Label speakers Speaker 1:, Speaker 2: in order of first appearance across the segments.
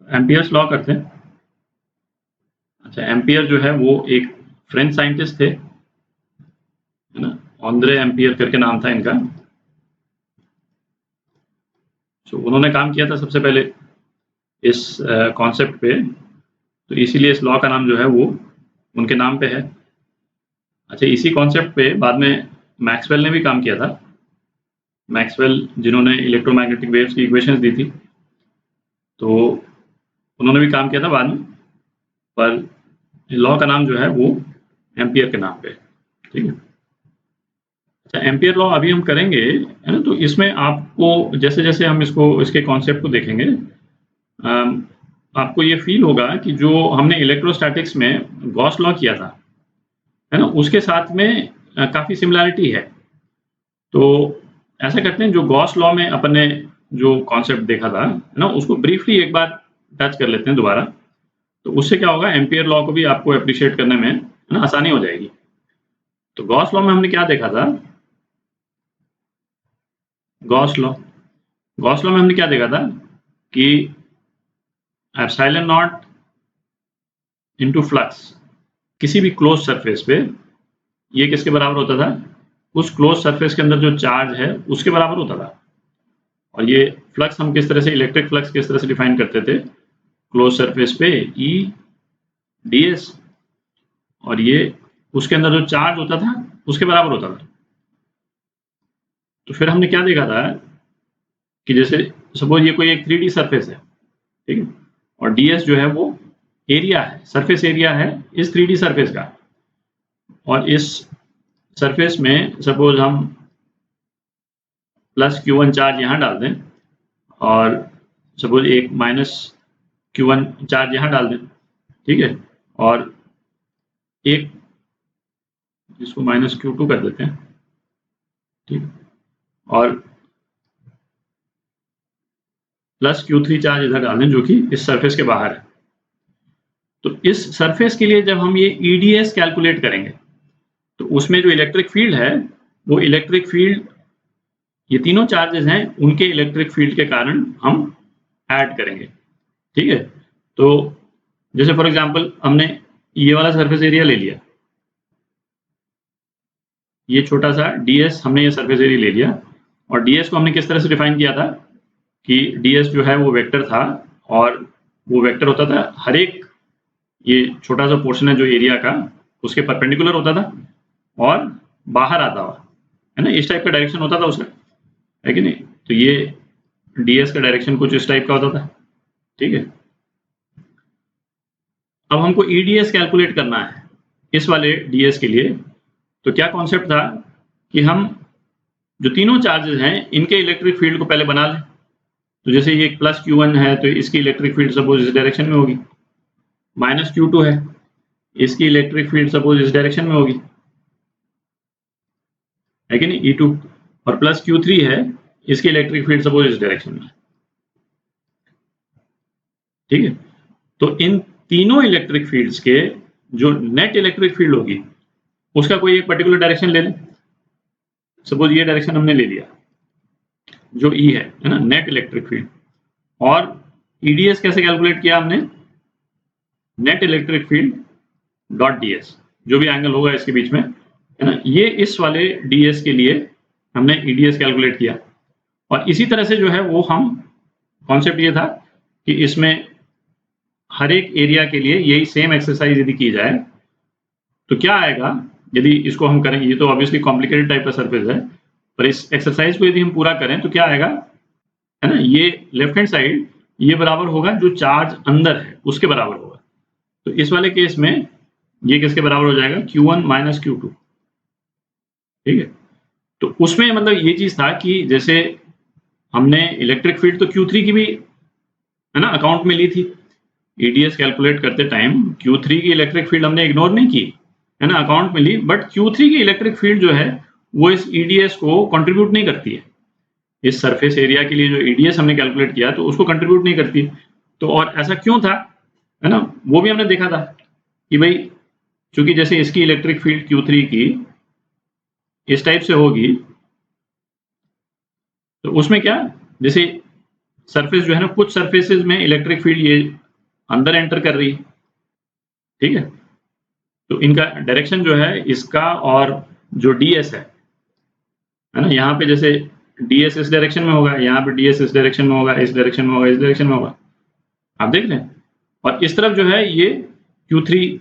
Speaker 1: Ampere's law करते हैं। अच्छा, एम्पियर जो है वो एक फ्रेंच साइंटिस्ट थे, है ना, ऑन्द्रे एम्पियर करके नाम था इनका। तो उन्होंने काम किया था सबसे पहले इस कॉन्सेप्ट पे, तो इसीलिए इस लॉ का नाम जो है वो उनके नाम पे है। अच्छा, इसी कॉन्सेप्ट पे बाद में मैक्सवेल ने भी काम किया था। मैक्सवेल जिन्होंने इलेक्ट्रोमैग्नेटिक वेव्स की इक्वेशंस दी थी, तो उन्होंने भी काम किया था बाद में, पर लॉ का नाम जो है वो एम्पियर के नाम पे, ठीक है। अच्छा, एम्पियर लॉ अभी हम करेंगे, है ना, तो इसमें आपको जैसे-जैसे हम इसके कॉन्सेप्ट को देखेंगे, आपको ये फ़ील होगा कि जो हमने इलेक्ट्रोस्टैटिक्स में गॉस लॉ किया था, है ना, उसके साथ में काफ़ी सिमिलैरिटी है। तो ऐसा करते हैं, जो गॉस लॉ में अपन ने जो कॉन्सेप्ट देखा था, है ना, उसको ब्रीफली एक बार टच कर लेते हैं दोबारा। तो उससे क्या होगा, एम्पियर लॉ को भी आपको एप्रिशिएट करने में, है ना, आसानी हो जाएगी। तो गॉस लॉ में हमने क्या देखा था, गॉस लॉ में हमने क्या देखा था कि एप्सिलॉन नॉट इनटू फ्लक्स किसी भी क्लोज सरफेस पे, ये किसके बराबर होता था, उस क्लोज सरफेस के अंदर जो चार्ज है उसके बराबर होता था। और ये फ्लक्स हम किस तरह से, इलेक्ट्रिक फ्लक्स किस तरह से डिफाइन करते थे, क्लोज सरफेस पे E ds, और ये उसके अंदर जो चार्ज होता था उसके बराबर होता था। तो फिर हमने क्या देखा था कि जैसे सपोज ये कोई एक 3D सरफेस है, ठीक है, और ds जो है वो एरिया है, सरफेस एरिया है इस 3D सरफेस का। और इस सरफेस में सपोज हम प्लस Q1 चार्ज यहाँ डाल दें, और सपोज एक माइनस Q1 चार्ज यहाँ डाल दें, ठीक है, और एक इसको माइनस Q2 कर देते हैं, ठीक, और प्लस Q3 चार्ज इधर डाल दें जो कि इस सरफेस के बाहर है। तो इस सरफेस के लिए जब हम ये EDS कैलकुलेट करेंगे, तो उसमें जो इलेक्ट्रिक फील्ड है, वो इलेक्ट्रिक फील्ड, ये तीनों चार्जेस हैं, उनके इलेक्ट्रिक फील्ड के कारण हम ऐड करेंगे, ठीक है। तो जैसे फॉर एग्जांपल हमने ये वाला सरफेस एरिया ले लिया, ये छोटा सा ds, हमने ये सरफेस एरिया ले लिया, और ds को हमने किस तरह से डिफाइन किया था कि ds जो है वो वेक्टर था, और वो वेक्टर होता था हर एक, ये छोटा सा पोर्शन है जो एरिया का, उसके परपेंडिकुलर होता था और बाहर आता हुआ, है ना, इस टाइप का डायरेक्शन होता था उसका, है कि नहीं। तो ये ds का डायरेक्शन कुछ इस टाइप का होता था, ठीक है। अब हमको EDS कैलकुलेट करना है इस वाले ds के लिए, तो क्या कॉन्सेप्ट था कि हम जो तीनों चार्जेस हैं इनके इलेक्ट्रिक फील्ड को पहले बना लें। तो जैसे ये प्लस Q1 है, तो इसकी इलेक्ट्रिक फील्ड सपोज इस डायरेक्शन में होगी, माइनस Q2 है, इसकी इलेक्ट्रिक फील्ड सपोज इस डायरेक्शन में होगी, है कि नहीं, E2, और प्लस Q3 है, इसकी इलेक्ट्रिक फील्ड सपोज इस डायरेक्शन में, ठीक है। तो इन तीनों इलेक्ट्रिक फील्ड्स के जो नेट इलेक्ट्रिक फील्ड होगी उसका कोई एक पर्टिकुलर डायरेक्शन ले लें। सपोज ये डायरेक्शन हमने ले लिया जो E है ना, नेट इलेक्ट्रिक फील्ड। और EDS कैसे कैलकुलेट किया हमने, net electric field dot ds, जो भी एंगल होगा इसके बीच में, है ना, ये इस वाले ds के लिए हमने EDS कैलकुलेट किया। और इसी तरह से जो है वो हम, कॉन्सेप्ट ये था कि इसमें हर एक एरिया के लिए यही सेम एक्सरसाइज यदि की जाए तो क्या आएगा, यदि इसको हम करें, ये तो ऑब्वियसली कॉम्प्लिकेटेड टाइप का सरफेस है, पर इस एक्सरसाइज को यदि हम पूरा करें तो क्या आएगा, है ना, ये लेफ्ट हैंड साइड ये बराबर होगा जो चार्ज अंदर है उसके बराबर होगा। तो इस वाले केस में ये किसके बराबर हो जाएगा, Q1 माइनस Q2, ठीक है। तो उसमें मतलब ये चीज था कि जैसे हमने इलेक्ट्रिक फील्ड तो Q3 की भी, है ना, अकाउंट में ली थी, EDS कैलकुलेट करते टाइम Q3 की इलेक्ट्रिक फील्ड हमने इग्नोर नहीं की, है ना, अकाउंट में ली, बट Q3 की इलेक्ट्रिक फील्ड जो है वो इस EDS को कंट्रीब्यूट नहीं करती है। इस सरफेस एरिया के लिए जो EDS हमने कैलकुलेट किया तो उसको कंट्रीब्यूट नहीं करती। तो और ऐसा क्यों था, है ना, वो भी हमने देखा था कि भाई चूंकि जैसे इसकी इलेक्ट्रिक फील्ड Q3 की इस टाइप से होगी, तो उसमें क्या, जैसे सरफेस जो है ना, कुछ सरफेसेस में इलेक्ट्रिक फील्ड ये अंदर एंटर कर रही है, ठीक है। तो इनका डायरेक्शन जो है इसका और जो ds है ना, यहाँ पे जैसे ds इस डायरेक्शन में होगा, यहाँ पे ds इस डायरेक्शन में होगा, इस डायरेक्शन में होगा, इस डायरेक्शन में होगा, आप देख रहे हैं। और इस तरफ जो है ये Q3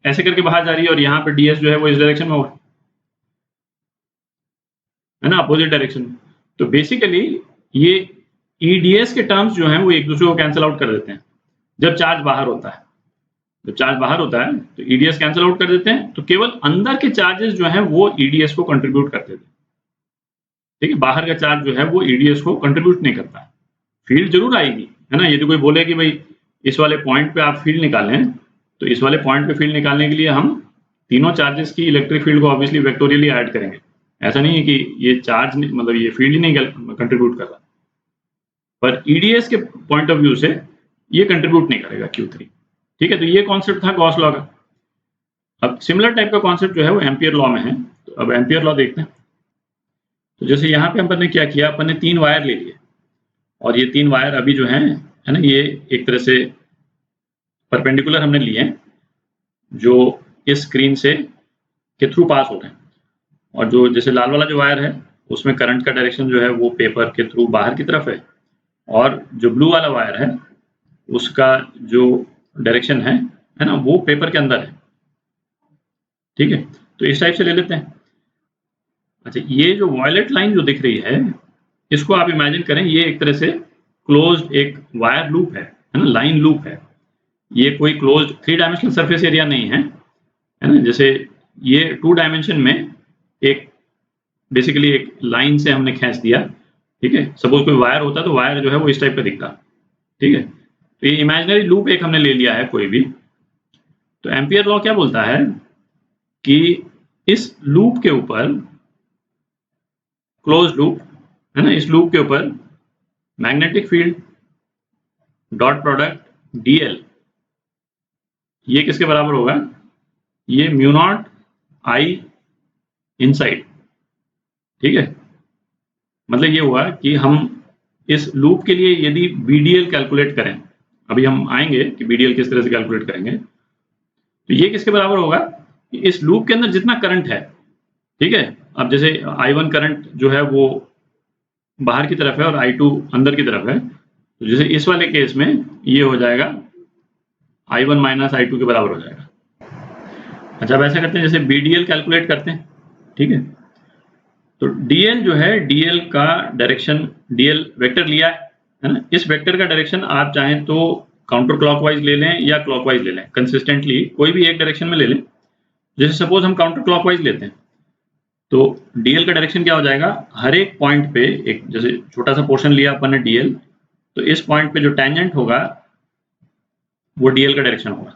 Speaker 1: ऐसे करके बाहर जा रही है और यहाँ पे ds जो है वो इस डायरेक्शन में होगा, है ना, अपोजिट डायरेक्शन में। तो बेसिकली ये EDS के टर्म्स जो हैं वो एक दूसरे को कैंसिल आउट कर देते हैं जब चार्ज बाहर होता है। जब चार्ज बाहर होता है तो EDS कैंसिल आउट कर देते हैं, तो केवल अंदर के चार्जेस जो हैं वो EDS को कंट्रीब्यूट करते थे, ठीक है। बाहर का चार्ज जो है वो EDS को कंट्रीब्यूट नहीं करता। फील्ड जरूर आएगी, है ना। यदि कोई बोले कि भाई इस वाले पॉइंट पे आप फील्ड निकालें, तो इस वाले पॉइंट पे फील्ड निकालने के लिए हम तीनों चार्जेस की इलेक्ट्रिक फील्ड को ऑब्वियसली वेक्टोरियली ऐड करेंगे। ऐसा नहीं है कि ये चार्ज मतलब ये फील्ड ही नहीं कंट्रीब्यूट कर रहा, पर EDS के पॉइंट ऑफ व्यू से ये कंट्रीब्यूट नहीं करेगा Q3, ठीक है। तो ये कॉन्सेप्ट था गॉस लॉ का। अब सिमिलर टाइप का कॉन्सेप्ट जो है वो एम्पियर लॉ में है। तो अब एम्पियर लॉ देखते हैं। तो जैसे यहाँ पे अपन ने क्या किया, अपन ने 3 वायर ले लिए और ये 3 वायर अभी जो है ना, ये एक तरह से परपेंडिकुलर हमने लिए हैं जो इस स्क्रीन से के थ्रू पास हो रहे हैं। और जो जैसे लाल वाला जो वायर है उसमें करंट का डायरेक्शन जो है वो पेपर के थ्रू बाहर की तरफ है, और जो ब्लू वाला वायर है उसका जो डायरेक्शन है ना, वो पेपर के अंदर है, ठीक है। तो इस टाइप से ले लेते हैं। अच्छा, ये जो वॉयलेट लाइन जो दिख रही है इसको आप इमेजिन करें, ये एक तरह से क्लोज्ड एक वायर लूप है ना, लाइन लूप है। ये कोई क्लोज्ड 3 डायमेंशनल सरफेस एरिया नहीं है ना। जैसे ये 2 डायमेंशन में एक बेसिकली एक लाइन से हमने खींच दिया, ठीक है। सपोज कोई वायर होता तो वायर जो है वो इस टाइप का दिखता, ठीक है। तो ये इमेजिनरी लूप एक हमने ले लिया है कोई भी। तो एम्पियर लॉ क्या बोलता है कि इस लूप के ऊपर, क्लोज लूप है ना, इस लूप के ऊपर magnetic field dot product dl ये किसके बराबर होगा, ये म्यू नॉट I इनसाइड, ठीक है। मतलब ये हुआ कि हम इस लूप के लिए यदि BDL कैलकुलेट करें, अभी हम आएंगे कि BDL किस तरह से कैलकुलेट करेंगे, तो ये किसके बराबर होगा, इस लूप के अंदर जितना करंट है, ठीक है। अब जैसे I1 करंट जो है वो बाहर की तरफ है और I2 अंदर की तरफ है, तो जैसे इस वाले केस में ये हो जाएगा I1 माइनस I2 के बराबर हो जाएगा। अच्छा, अब ऐसा करते हैं जैसे BDL कैलकुलेट करते हैं, ठीक है। तो DL जो है, DL का डायरेक्शन, DL वेक्टर लिया है ना, इस वेक्टर का डायरेक्शन आप चाहें तो काउंटर क्लॉकवाइज ले लें या क्लॉकवाइज ले लें, कंसिस्टेंटली कोई भी एक डायरेक्शन में ले लें। जैसे सपोज हम काउंटर क्लॉकवाइज लेते हैं तो DL का डायरेक्शन क्या हो जाएगा, हर एक पॉइंट पे एक जैसे छोटा सा पोर्शन लिया अपन ने DL, तो इस पॉइंट पे जो टेंजेंट होगा वो DL का डायरेक्शन होगा,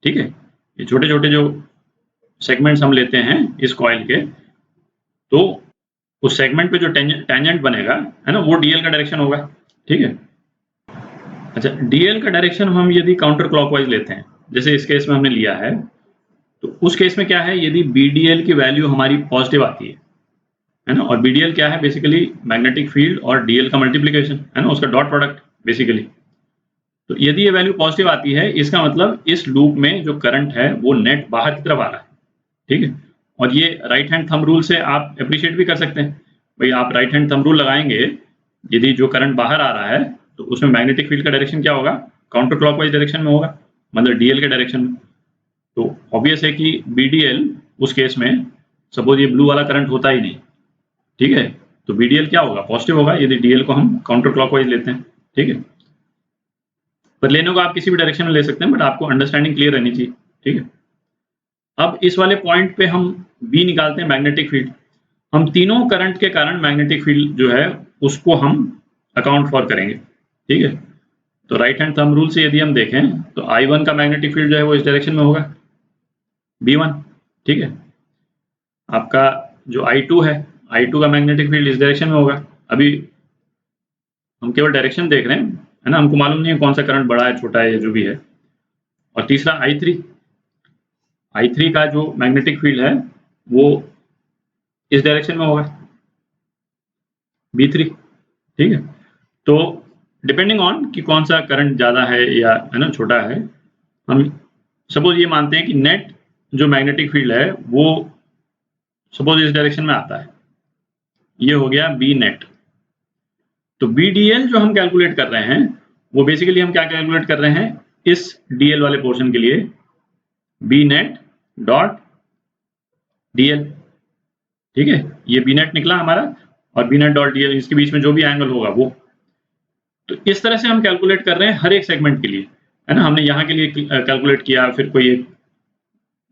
Speaker 1: ठीक है। ये छोटे छोटे जो सेगमेंट्स हम लेते हैं इस कॉइल के, तो उस सेगमेंट पे जो टेंजेंट बनेगा है ना, वो DL का डायरेक्शन होगा, ठीक है। अच्छा, DL का डायरेक्शन हम यदि काउंटर क्लॉकवाइज लेते हैं, जैसे इस केस में हमने लिया है, तो उस केस में क्या है, यदि BDL की वैल्यू हमारी पॉजिटिव आती है ना, और BDL क्या है, बेसिकली मैग्नेटिक फील्ड और DL का मल्टीप्लीकेशन है ना, उसका डॉट प्रोडक्ट बेसिकली। तो यदि ये वैल्यू पॉजिटिव आती है, इसका मतलब इस लूप में जो करंट है वो नेट बाहर की तरफ आ रहा है, ठीक है। और ये राइट हैंड थंब रूल से आप अप्रिशिएट भी कर सकते हैं, भाई आप राइट हैंड थंब रूल लगाएंगे, यदि जो करंट बाहर आ रहा है तो उसमें मैग्नेटिक फील्ड का डायरेक्शन क्या होगा, काउंटर क्लॉकवाइज डायरेक्शन में होगा, मतलब DL के डायरेक्शन में। तो ऑब्वियस है कि BDL उस केस में, सपोज ये ब्लू वाला करंट होता ही नहीं, ठीक है, तो BDL क्या होगा, पॉजिटिव होगा, यदि DL को हम काउंटर क्लॉकवाइज लेते हैं, ठीक है। पर लेने को आप किसी भी डायरेक्शन में ले सकते हैं, बट आपको अंडरस्टैंडिंग क्लियर रहनी चाहिए, ठीक है। अब इस वाले पॉइंट पे हम B निकालते हैं, मैग्नेटिक फील्ड। हम तीनों करंट के कारण मैग्नेटिक फील्ड जो है उसको हम अकाउंट फॉर करेंगे, ठीक है। तो राइट हैंड थंब रूल से यदि हम देखें तो I1 का मैग्नेटिक फील्ड जो है वो इस डायरेक्शन में होगा, B1, ठीक है। आपका जो I2 है, I2 का मैग्नेटिक फील्ड इस डायरेक्शन में होगा। अभी हम केवल डायरेक्शन देख रहे हैं, है ना, हमको मालूम नहीं है कौन सा करंट बड़ा है छोटा है या जो भी है। और तीसरा I3 का जो मैग्नेटिक फील्ड है वो इस डायरेक्शन में होगा, B3, ठीक है। तो डिपेंडिंग ऑन कि कौन सा करंट ज़्यादा है या है ना छोटा है, हम सपोज ये मानते हैं कि नेट जो मैग्नेटिक फील्ड है वो सपोज इस डायरेक्शन में आता है, ये हो गया बी नेट। तो बी डी एल जो हम कैलकुलेट कर रहे हैं वो बेसिकली हम क्या कैलकुलेट कर रहे हैं, इस डी एल वाले पोर्शन के लिए B net dot D L, ठीक है, ये बी नेट निकला हमारा और B net dot D L, इसके बीच में जो भी एंगल होगा वो। तो इस तरह से हम कैलकुलेट कर रहे हैं हर एक सेगमेंट के लिए, है ना। हमने यहाँ के लिए कैलकुलेट किया, फिर कोई एक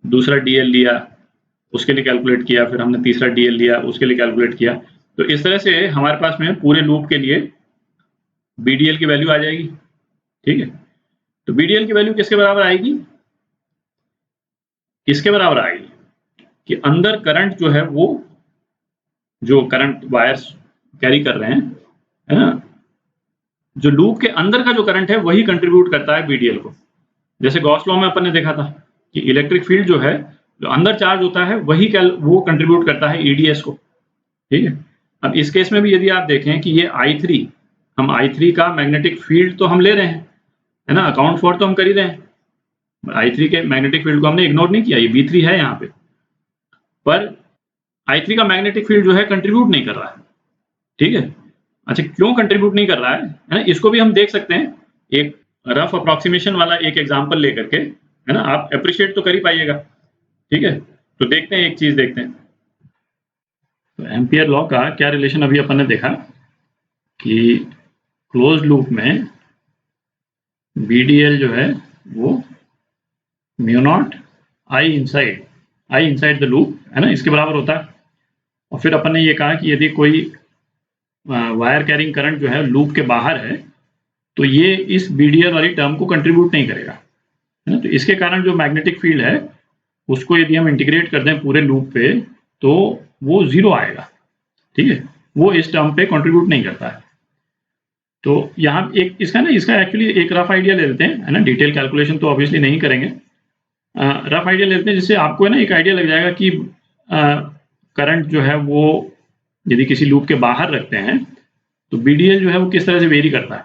Speaker 1: दूसरा डीएल लिया उसके लिए कैलकुलेट किया, फिर हमने तीसरा डीएल लिया उसके लिए कैलकुलेट किया। तो इस तरह से हमारे पास में पूरे लूप के लिए बीडीएल की वैल्यू आ जाएगी, ठीक है। तो बीडीएल की वैल्यू किसके बराबर आएगी, इसके बराबर आएगी कि अंदर करंट जो है वो, जो करंट वायर्स कैरी कर रहे हैं, है ना, जो लूप के अंदर का जो करंट है वही कंट्रीब्यूट करता है बीडीएल को। जैसे गॉस लॉ में अपन ने देखा था कि इलेक्ट्रिक फील्ड जो है जो अंदर चार्ज होता है वही वो कंट्रीब्यूट करता है ईडीएस को, ठीक है। अब इस केस में भी यदि आप देखें कि ये I3, हम I3 का मैग्नेटिक फील्ड तो हम ले रहे हैं, है ना, अकाउंट फॉर तो हम कर ही रहे हैं, I3 के मैग्नेटिक फील्ड को हमने इग्नोर नहीं किया, ये B3 है यहाँ पे, पर I3 का मैग्नेटिक फील्ड जो है कंट्रीब्यूट नहीं कर रहा है, ठीक है। अच्छा, क्यों कंट्रीब्यूट नहीं कर रहा है ना, इसको भी हम देख सकते हैं एक रफ अप्रोक्सीमेशन वाला एक एग्जांपल लेकर के, है ना। आप अप्रिशिएट तो कर ही पाइएगा, ठीक है। तो देखते हैं, एक चीज देखते हैं। तो एम्पियर लॉ का क्या रिलेशन अभी अपन ने देखा कि क्लोज लूप में बीडीएल जो है वो mu not I inside the loop, है ना, इसके बराबर होता है। और फिर अपन ने ये कहा कि यदि कोई वायर कैरिंग करंट जो है लूप के बाहर है तो ये इस बीडीएल वाली टर्म को कंट्रीब्यूट नहीं करेगा, है ना। तो इसके कारण जो मैग्नेटिक फील्ड है उसको यदि हम इंटीग्रेट कर दें पूरे लूप पे तो वो जीरो आएगा, ठीक है, वो इस टर्म पे कंट्रीब्यूट नहीं करता है। तो यहाँ एक इसका एक्चुअली एक रफ आइडिया ले लेते हैं, है ना, डिटेल कैलकुलेशन तो ऑब्वियसली नहीं करेंगे, रफ आइडिया लेते हैं जिससे आपको है ना एक आइडिया लग जाएगा कि करंट जो है वो यदि किसी लूप के बाहर रखते हैं तो बीडीएल जो है वो किस तरह से वेरी करता है।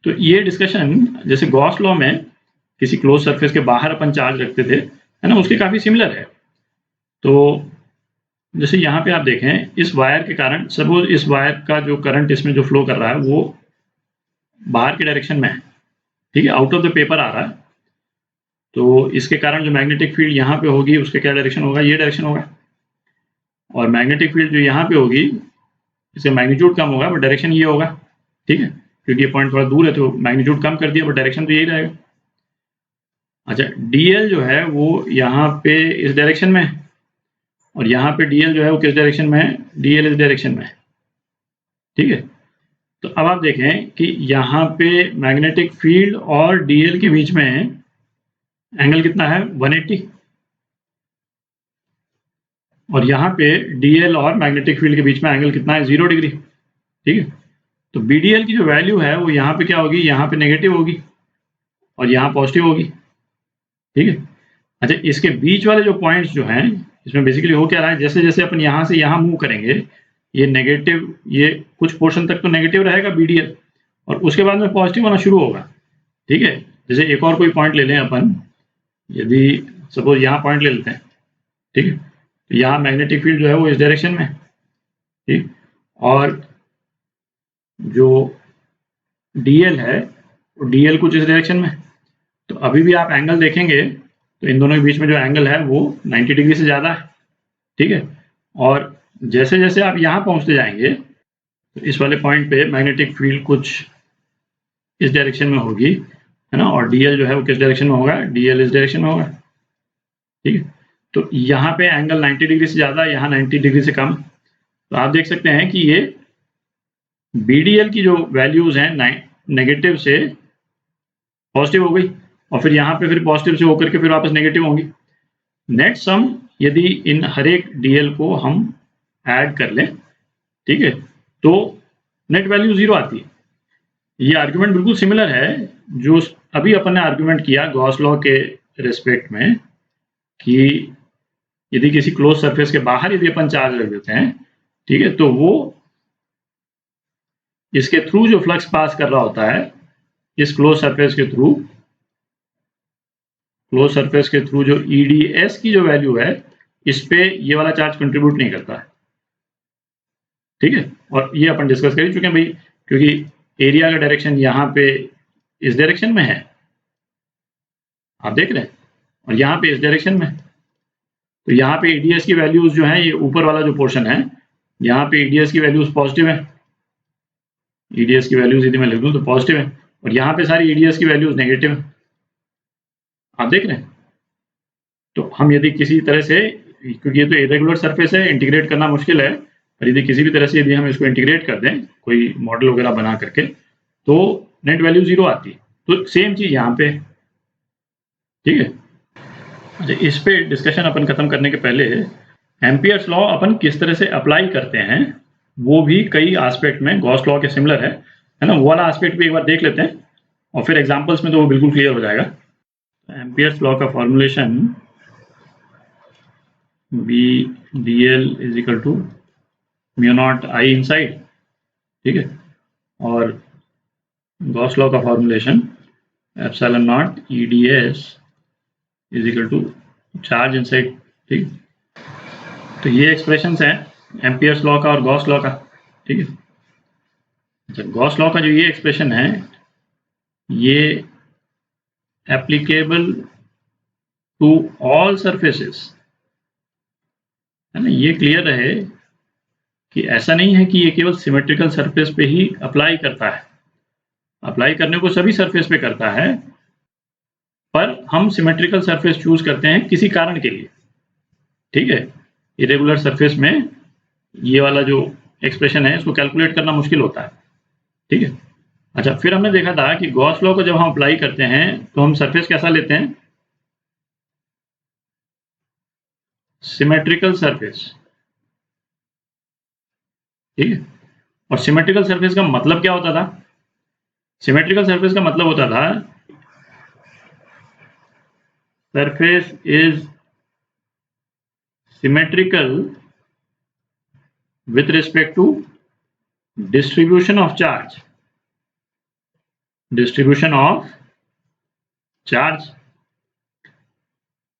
Speaker 1: तो ये डिस्कशन जैसे गॉस लॉ में किसी क्लोज सरफेस के बाहर अपन चार्ज रखते थे, है ना, उसके काफी सिमिलर है। तो जैसे यहाँ पे आप देखें इस वायर के कारण, सपोज इस वायर का जो करंट इसमें जो फ्लो कर रहा है वो बाहर के डायरेक्शन में है, ठीक है, आउट ऑफ द पेपर आ रहा है। तो इसके कारण जो मैग्नेटिक फील्ड यहाँ पे होगी उसके क्या डायरेक्शन होगा, ये डायरेक्शन होगा। और मैग्नेटिक फील्ड जो यहाँ पे होगी इसका मैग्नीट्यूड कम होगा बट डायरेक्शन ये होगा, ठीक है, क्योंकि ये पॉइंट थोड़ा दूर है तो मैग्नीट्यूड कम कर दिया बट डायरेक्शन तो यही रहेगा। अच्छा, डीएल जो है वो यहाँ पे इस डायरेक्शन में है और यहाँ पे डीएल जो है वो किस डायरेक्शन में है, डीएल इस डायरेक्शन में है, ठीक है। तो अब आप देखें कि यहाँ पे मैग्नेटिक फील्ड और डीएल के बीच में एंगल कितना है, 180, और यहाँ पे डीएल और मैग्नेटिक फील्ड के बीच में एंगल कितना है, 0 डिग्री, ठीक है। तो बीडीएल की जो वैल्यू है वो यहाँ पे क्या होगी, यहाँ पे नेगेटिव होगी और यहाँ पॉजिटिव होगी, ठीक है। अच्छा, इसके बीच वाले जो पॉइंट्स जो हैं इसमें बेसिकली हो क्या रहा है, जैसे जैसे अपन यहाँ से यहाँ मूव करेंगे ये नेगेटिव, ये कुछ पोर्शन तक तो नेगेटिव रहेगा बीडीएल और उसके बाद में पॉजिटिव होना शुरू होगा, ठीक है। जैसे एक और कोई पॉइंट ले लें अपन, यदि सपोज यहाँ पॉइंट ले लेते हैं, ठीक है, तो यहाँ मैग्नेटिक फील्ड जो है वो इस डायरेक्शन में है, ठीक, और जो डीएल है वो डीएल कुछ इस डायरेक्शन में। तो अभी भी आप एंगल देखेंगे तो इन दोनों के बीच में जो एंगल है वो 90 डिग्री से ज़्यादा है, ठीक है। और जैसे जैसे आप यहाँ पहुँचते जाएंगे तो इस वाले पॉइंट पे मैग्नेटिक फील्ड कुछ इस डायरेक्शन में होगी, है ना, और डीएल जो है वो किस डायरेक्शन में होगा, डीएल इस डायरेक्शन में होगा, ठीक है। तो यहाँ पे एंगल 90 डिग्री से ज़्यादा, यहाँ 90 डिग्री से कम। तो आप देख सकते हैं कि ये बीडीएल की जो वैल्यूज हैं नेगेटिव से पॉजिटिव हो गई और फिर यहाँ पे फिर पॉजिटिव से होकर के फिर वापस नेगेटिव होंगी। नेट सम यदि इन हर एक डीएल को हम ऐड कर लें, ठीक है, तो नेट वैल्यू 0 आती है। ये आर्गुमेंट बिल्कुल सिमिलर है जो अभी अपन ने आर्गुमेंट किया गॉस लॉ के रिस्पेक्ट में कि यदि किसी क्लोज सरफेस के बाहर यदि अपन चार्ज रख देते हैं, ठीक है, तो वो इसके थ्रू जो फ्लक्स पास कर रहा होता है, इस क्लोज सरफेस के थ्रू, जो EDS की जो वैल्यू है, इस पे ये वाला चार्ज कंट्रीब्यूट नहीं करता है। ठीक है, और ये अपन डिस्कस कर चुके हैं भाई, क्योंकि एरिया का डायरेक्शन यहाँ पे इस डायरेक्शन में है, आप देख रहे हैं, और यहाँ पे इस डायरेक्शन में। तो यहाँ पे EDS की वैल्यूज जो है, ये ऊपर वाला जो पोर्शन है, यहाँ पे EDS की वैल्यूज पॉजिटिव है, EDS की वैल्यूज यदि मैं लिख दूँ तो पॉजिटिव है, और यहाँ पे सारी EDS की वैल्यूज नेगेटिव है, आप देख रहे हैं। तो हम यदि किसी तरह से, क्योंकि ये तो इरेगुलर सरफेस है, इंटीग्रेट करना मुश्किल है, पर यदि किसी भी तरह से यदि हम इसको इंटीग्रेट कर दें कोई मॉडल वगैरह बना करके, तो नेट वैल्यू 0 आती है। तो सेम चीज यहाँ पे, ठीक है। अच्छा, इस पे डिस्कशन अपन खत्म करने के पहले एम्पियर्स लॉ अपन किस तरह से अप्लाई करते हैं, वो भी कई एस्पेक्ट में गॉस लॉ के सिमिलर है ना, वो वाला एस्पेक्ट भी एक बार देख लेते हैं, और फिर एग्जांपल्स में तो वो बिल्कुल क्लियर हो जाएगा। एम्पियर्स लॉ का formulation V dl is equal to mu not I inside, ठीक है, और गॉस लॉ का formulation epsilon not EDS is equal to charge inside, ठीक। तो ये एक्सप्रेशंस हैं एम्पियर्स लॉ का और गॉस लॉ का, ठीक है। अच्छा, गॉस लॉ का जो ये एक्सप्रेशन है, ये एप्लीकेबल टू ऑल सरफेसेस, है ना, ये क्लियर रहे कि ऐसा नहीं है कि ये केवल सिमेट्रिकल सरफेस पे ही अप्लाई करता है, अप्लाई करने को सभी सरफेस पे करता है, पर हम सिमेट्रिकल सरफेस चूज करते हैं किसी कारण के लिए, ठीक है। इरेगुलर सरफेस में ये वाला जो एक्सप्रेशन है, इसको कैलकुलेट करना मुश्किल होता है, ठीक है। अच्छा, फिर हमने देखा था कि गॉस लॉ को जब हम अप्लाई करते हैं तो हम सरफेस कैसा लेते हैं, सिमेट्रिकल सरफेस, ठीक है। और सिमेट्रिकल सरफेस का मतलब क्या होता था, सिमेट्रिकल सरफेस का मतलब होता था surface is symmetrical with respect to distribution of charge,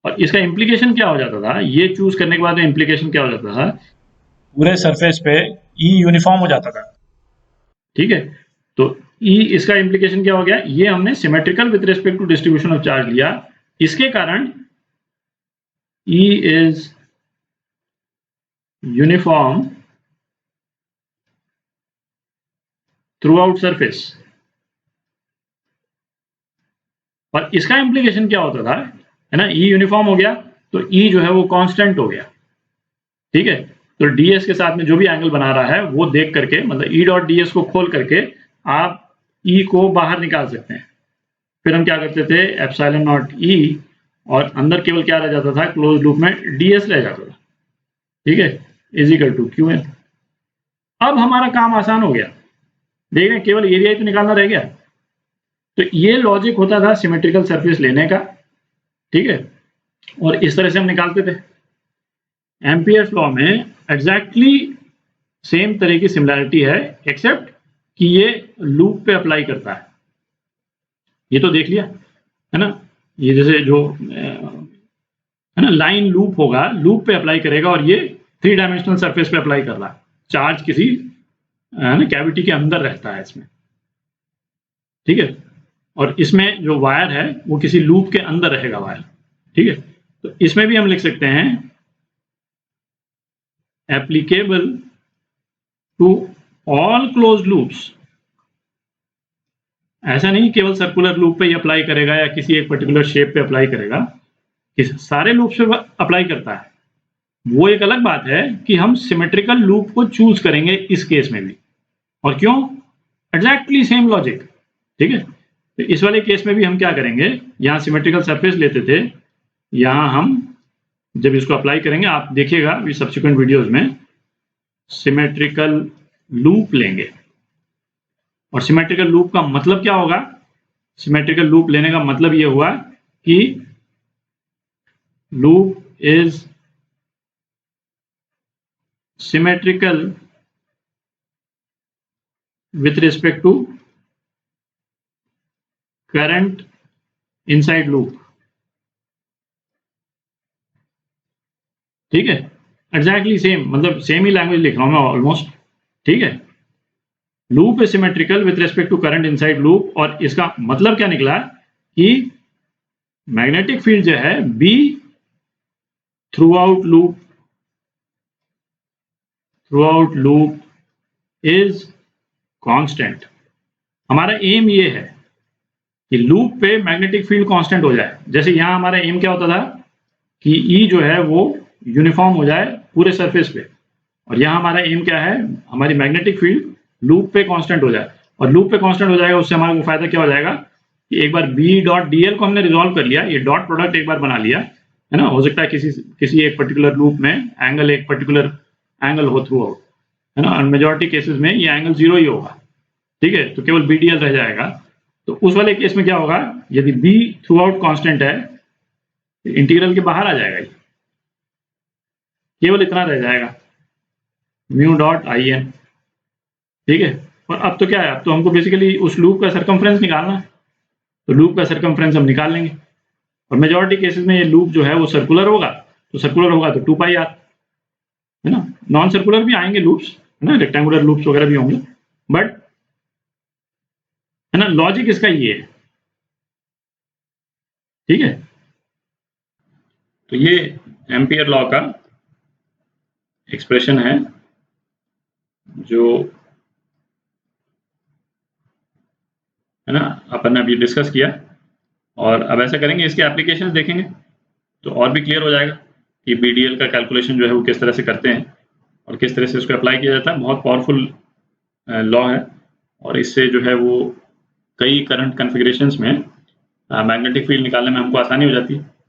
Speaker 1: और इसका इम्प्लीकेशन क्या हो जाता था, ये चूज करने के बाद इम्प्लीकेशन क्या हो जाता था, पूरे सरफेस पे E यूनिफॉर्म हो जाता था, ठीक है। तो E, इसका इम्प्लीकेशन क्या हो गया, ये हमने symmetrical with respect to distribution of charge लिया, इसके कारण E is uniform throughout surface, और इसका इम्प्लीकेशन क्या होता था, है ना, E यूनिफॉर्म हो गया तो E जो है वो कांस्टेंट हो गया, ठीक है। तो ds के साथ में जो भी एंगल बना रहा है वो देख करके, मतलब E डॉट ds को खोल करके आप E को बाहर निकाल सकते हैं। फिर हम क्या करते थे, एप्सिलॉन नॉट E, और अंदर केवल क्या रह जाता था, क्लोज लूप में ds रह जाता था, ठीक है, इज इक्वल टू QN। अब हमारा काम आसान हो गया, देख रहे हैं, केवल एरिया ही तो निकालना रह गया। तो ये लॉजिक होता था सिमेट्रिकल सरफेस लेने का, ठीक है, और इस तरह से हम निकालते थे। एम्पियर्स लॉ में एग्जैक्टली सेम तरह की सिमिलैरिटी है, एक्सेप्ट कि ये लूप पे अप्लाई करता है, ये तो देख लिया है ना, ये जैसे जो है ना लाइन लूप होगा, लूप पे अप्लाई करेगा, और ये 3 डायमेंशनल सरफेस पे अप्लाई कर रहा है, चार्ज किसी है ना कैविटी के अंदर रहता है इसमें, ठीक है, और इसमें जो वायर है वो किसी लूप के अंदर रहेगा वायर, ठीक है। तो इसमें भी हम लिख सकते हैं applicable to all close loops, ऐसा नहीं केवल सर्कुलर लूप पे ही अप्लाई करेगा या किसी एक पर्टिकुलर शेप पे अप्लाई करेगा, इस सारे लूप्स पे अप्लाई करता है। वो एक अलग बात है कि हम सिमेट्रिकल लूप को चूज करेंगे इस केस में भी, और क्यों, एग्जैक्टली सेम लॉजिक, ठीक है। तो इस वाले केस में भी हम क्या करेंगे, यहाँ सिमेट्रिकल सरफेस लेते थे, यहाँ हम जब इसको अप्लाई करेंगे, आप देखिएगा सब्सिक्वेंट वीडियोज में, सिमेट्रिकल लूप लेंगे, और सिमेट्रिकल लूप का मतलब क्या होगा, सिमेट्रिकल लूप लेने का मतलब ये हुआ कि loop is symmetrical with respect to current inside loop। ठीक है, एग्जैक्टली सेम, मतलब सेम ही लैंग्वेज लिख रहा हूं मैं ऑलमोस्ट। ठीक है, loop is symmetrical with respect to current inside loop, और इसका मतलब क्या निकला कि मैग्नेटिक फील्ड जो है B through out loop is constant. हमारा एम ये है कि लूप पे मैग्नेटिक फील्ड कांस्टेंट हो जाए। जैसे यहां हमारा एम क्या होता था कि ई जो है वो यूनिफॉर्म हो जाए पूरे सरफेस पे, और यहां हमारा एम क्या है, हमारी मैग्नेटिक फील्ड लूप पे कांस्टेंट हो जाए। और लूप पे कांस्टेंट हो जाएगा, उससे हमारे को फायदा क्या हो जाएगा कि एक बार बी डॉट डी एल को हमने रिजॉल्व कर लिया, ये डॉट प्रोडक्ट एक बार बना लिया है ना। हो सकता है किसी एक पर्टिकुलर लूप में एंगल एक पर्टिकुलर एंगल हो थ्रू आउट, है ना, और मेजोरिटी केसेस में ये एंगल 0 ही होगा। ठीक है, तो केवल बी डी एल रह जाएगा। तो उस वाले केस में क्या होगा, यदि बी थ्रू आउट कॉन्स्टेंट है, इंटीग्रल के बाहर आ जाएगा, ये केवल इतना रह जाएगा, म्यू डॉट आई एन। ठीक है, और अब तो क्या है, अब तो हमको बेसिकली उस लूप का सरकमफ्रेंस निकालना है, तो लूप का सरकमफ्रेंस हम निकाल लेंगे। और मेजॉरिटी केसेस में ये लूप जो है वो सर्कुलर होगा, तो सर्कुलर होगा तो 2 पाई आर, है ना। नॉन सर्कुलर भी आएंगे लूप्स, है ना, रेक्टेंगुलर लूप्स वगैरह भी होंगे, बट है ना, लॉजिक इसका ये है। ठीक है, तो ये एम्पियर लॉ का एक्सप्रेशन है जो है ना अपन ने अभी डिस्कस किया। और अब ऐसा करेंगे, इसके एप्लीकेशंस देखेंगे तो और भी क्लियर हो जाएगा कि बीडीएल का कैलकुलेशन जो है वो किस तरह से करते हैं और किस तरह से उसको अप्लाई किया जाता है। बहुत पावरफुल लॉ है, और इससे जो है वो कई करंट कॉन्फ़िगरेशंस में मैग्नेटिक फील्ड निकालने में हमको आसानी हो जाती है।